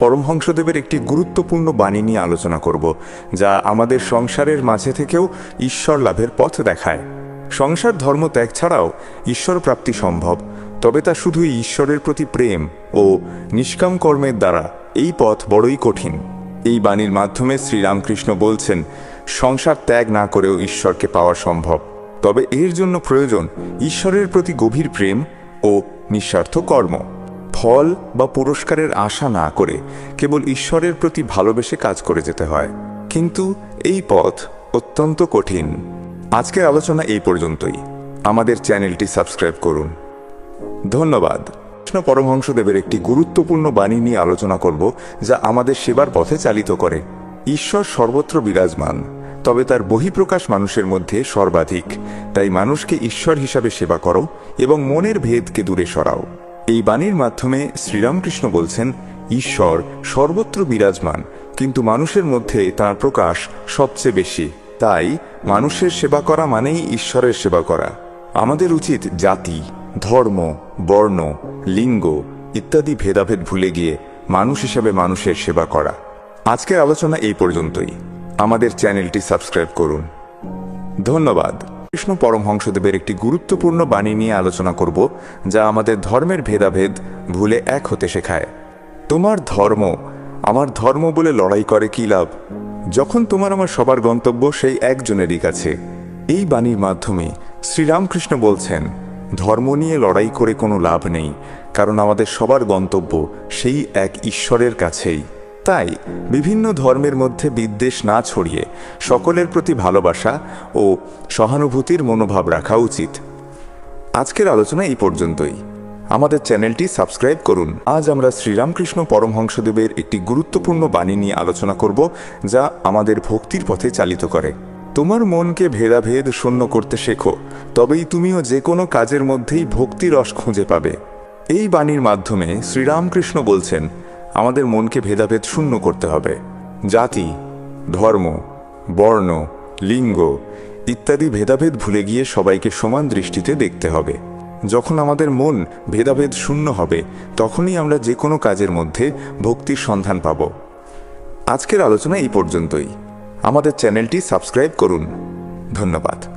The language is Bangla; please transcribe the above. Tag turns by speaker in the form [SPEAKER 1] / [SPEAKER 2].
[SPEAKER 1] পরমহংসদেবের একটি গুরুত্বপূর্ণ বাণী নিয়ে আলোচনা করব, যা আমাদের সংসারের মাঝে থেকেও ঈশ্বর লাভের পথ দেখায়। সংসার ধর্ম ত্যাগ ছাড়াও ঈশ্বর প্রাপ্তি সম্ভব, তবে তা শুধুই ঈশ্বরের প্রতি প্রেম ও নিষ্কাম কর্মের দ্বারা। এই পথ বড়ই কঠিন। এই বাণীর মাধ্যমে শ্রীরামকৃষ্ণ বলছেন, সংসার ত্যাগ না করেও ঈশ্বরকে পাওয়া সম্ভব, তবে এর জন্য প্রয়োজন ঈশ্বরের প্রতি গভীর প্রেম ও নিঃস্বার্থ কর্ম। ফল বা পুরস্কারের আশা না করে কেবল ঈশ্বরের প্রতি ভালোবেসে কাজ করে যেতে হয়, কিন্তু এই পথ অত্যন্ত কঠিন। আজকের আলোচনা এই পর্যন্তই। আমাদের চ্যানেলটি সাবস্ক্রাইব করুন। ধন্যবাদ। কৃষ্ণ পরমহংসদেবের একটি গুরুত্বপূর্ণ বাণী নিয়ে আলোচনা করব, যা আমাদের সেবার পথে চালিত করে। ঈশ্বর সর্বত্র বিরাজমান, তবে তার বহিঃপ্রকাশ মানুষের মধ্যে সর্বাধিক। তাই মানুষকে ঈশ্বর হিসাবে সেবা করো এবং মনের ভেদকে দূরে সরাও। এই বাণীর মাধ্যমে শ্রীরামকৃষ্ণ বলছেন, ঈশ্বর সর্বত্র বিরাজমান, কিন্তু মানুষের মধ্যে তাঁর প্রকাশ সবচেয়ে বেশি। তাই মানুষের সেবা করা মানেই ঈশ্বরের সেবা করা। আমাদের উচিত জাতি, ধর্ম, বর্ণ, লিঙ্গ ইত্যাদি ভেদাভেদ ভুলে গিয়ে মানুষ হিসাবে মানুষের সেবা করা। আজকের আলোচনা এই পর্যন্তই। আমাদের চ্যানেলটি সাবস্ক্রাইব করুন। ধন্যবাদ। কৃষ্ণ পরমহংসদেবের একটি গুরুত্বপূর্ণ বাণী নিয়ে আলোচনা করব, যা আমাদের ধর্মের ভেদাভেদ ভুলে এক হতে শেখায়। তোমার ধর্ম আমার ধর্ম বলে লড়াই করে কি লাভ, যখন তোমার আমার সবার গন্তব্য সেই একজনেরই কাছে। এই বাণীর মাধ্যমে শ্রীরামকৃষ্ণ বলছেন, ধর্ম নিয়ে লড়াই করে কোনো লাভ নেই, কারণ আমাদের সবার গন্তব্য সেই এক ঈশ্বরের কাছেই। তাই বিভিন্ন ধর্মের মধ্যে বিদ্বেষ না ছড়িয়ে সকলের প্রতি ভালোবাসা ও সহানুভূতির মনোভাব রাখা উচিত। আজকের আলোচনা এই পর্যন্তই। আমাদের চ্যানেলটি সাবস্ক্রাইব করুন। আজ আমরা শ্রীরামকৃষ্ণ পরমহংসদেবের একটি গুরুত্বপূর্ণ বাণী নিয়ে আলোচনা করব, যা আমাদের ভক্তির পথে চালিত করে। তোমার মনকে ভেদাভেদ শূন্য করতে শেখো, তবেই তুমিও যে কোনো কাজের মধ্যেই ভক্তি রস খুঁজে পাবে। এই বাণীর মাধ্যমে শ্রীরামকৃষ্ণ বলছেন, আমাদের মনকে ভেদাভেদ শূন্য করতে হবে। জাতি, ধর্ম, বর্ণ, লিঙ্গ ইত্যাদি ভেদাভেদ ভুলে গিয়ে সবাইকে সমান দৃষ্টিতে দেখতে হবে। যখন আমাদের মন ভেদাভেদ শূন্য হবে, তখনই আমরা যে কোনো কাজের মধ্যে ভক্তির সন্ধান পাব। আজকের আলোচনা এই পর্যন্তই। আমাদের চ্যানেলটি সাবস্ক্রাইব করুন। ধন্যবাদ।